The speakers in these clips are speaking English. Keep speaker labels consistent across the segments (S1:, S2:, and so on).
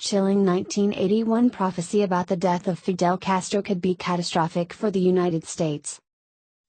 S1: chilling 1981 prophecy about the death of Fidel Castro could be catastrophic for the United States.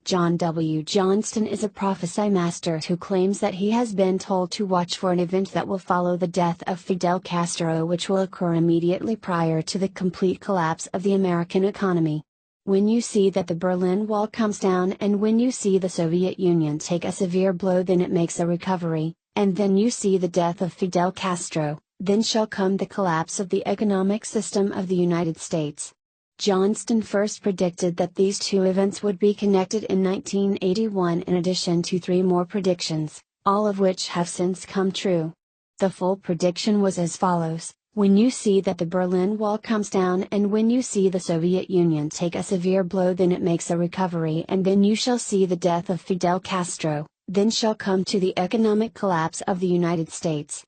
S1: John W. Johnston is a prophesy master who claims that he has been told to watch for an event that will follow the death of Fidel Castro, which will occur immediately prior to the complete collapse of the American economy. When you see that the Berlin Wall comes down and when you see the Soviet Union take a severe blow, then it makes a recovery, and then you see the death of Fidel Castro, then shall come the collapse of the economic system of the United States. Johnston first predicted that these two events would be connected in 1981 in addition to three more predictions, all of which have since come true. The full prediction was as follows: when you see that the Berlin Wall comes down and when you see the Soviet Union take a severe blow, then it makes a recovery, and then you shall see the death of Fidel Castro, then shall come to the economic collapse of the United States.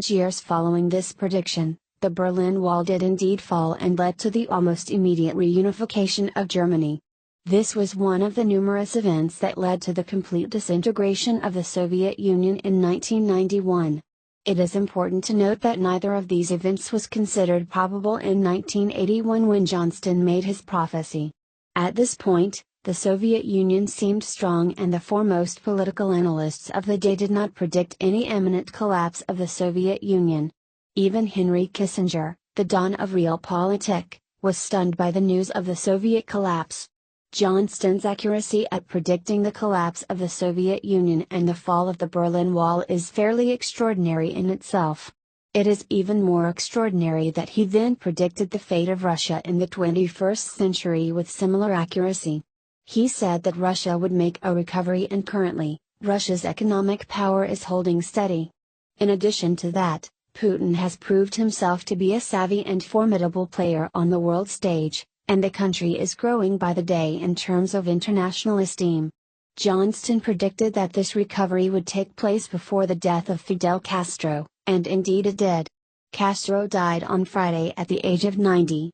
S1: Years following this prediction, the Berlin Wall did indeed fall and led to the almost immediate reunification of Germany. This was one of the numerous events that led to the complete disintegration of the Soviet Union in 1991. It is important to note that neither of these events was considered probable in 1981 when Johnston made his prophecy. At this point, the Soviet Union seemed strong and the foremost political analysts of the day did not predict any imminent collapse of the Soviet Union. Even Henry Kissinger, the dawn of realpolitik, was stunned by the news of the Soviet collapse. Johnston's accuracy at predicting the collapse of the Soviet Union and the fall of the Berlin Wall is fairly extraordinary in itself. It is even more extraordinary that he then predicted the fate of Russia in the 21st century with similar accuracy. He said that Russia would make a recovery, and currently, Russia's economic power is holding steady. In addition to that, Putin has proved himself to be a savvy and formidable player on the world stage, and the country is growing by the day in terms of international esteem. Johnston predicted that this recovery would take place before the death of Fidel Castro, and indeed it did. Castro died on Friday at the age of 90.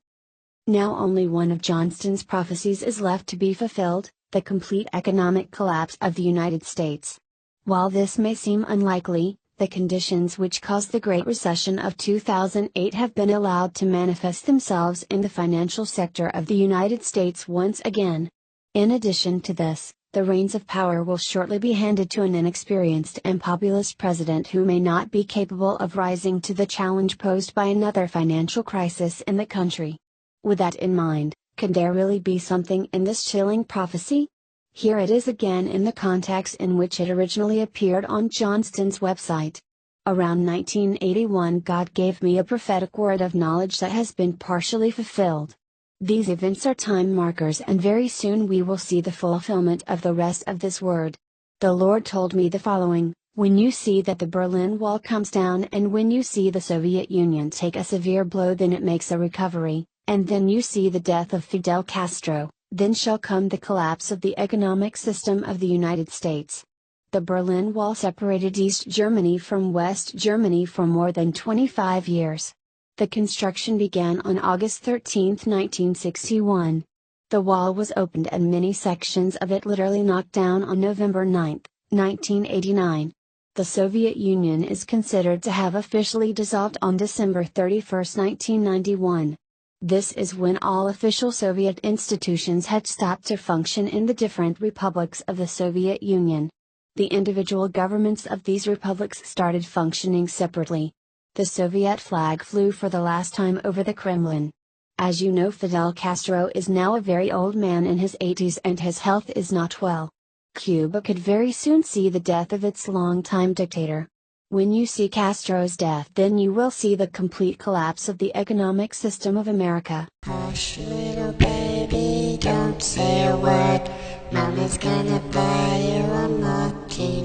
S1: Now only one of Johnston's prophecies is left to be fulfilled: the complete economic collapse of the United States. While this may seem unlikely, the conditions which caused the Great Recession of 2008 have been allowed to manifest themselves in the financial sector of the United States once again. In addition to this, the reins of power will shortly be handed to an inexperienced and populist president who may not be capable of rising to the challenge posed by another financial crisis in the country. With that in mind, can there really be something in this chilling prophecy? Here it is again in the context in which it originally appeared on Johnston's website. Around 1981, God gave me a prophetic word of knowledge that has been partially fulfilled. These events are time markers, and very soon we will see the fulfillment of the rest of this word. The Lord told me the following: when you see that the Berlin Wall comes down and when you see the Soviet Union take a severe blow, then it makes a recovery, and then you see the death of Fidel Castro, then shall come the collapse of the economic system of the United States. The Berlin Wall separated East Germany from West Germany for more than 25 years. The construction began on August 13, 1961. The wall was opened and many sections of it literally knocked down on November 9, 1989. The Soviet Union is considered to have officially dissolved on December 31, 1991. This is when all official Soviet institutions had stopped to function in the different republics of the Soviet Union. The individual governments of these republics started functioning separately. The Soviet flag flew for the last time over the Kremlin. As you know, Fidel Castro is now a very old man in his 80s and his health is not well. Cuba could very soon see the death of its longtime dictator. When you see Castro's death, then you will see the complete collapse of the economic system of America.
S2: Hush, little baby, don't say a word. Mama's gonna buy you a monkey.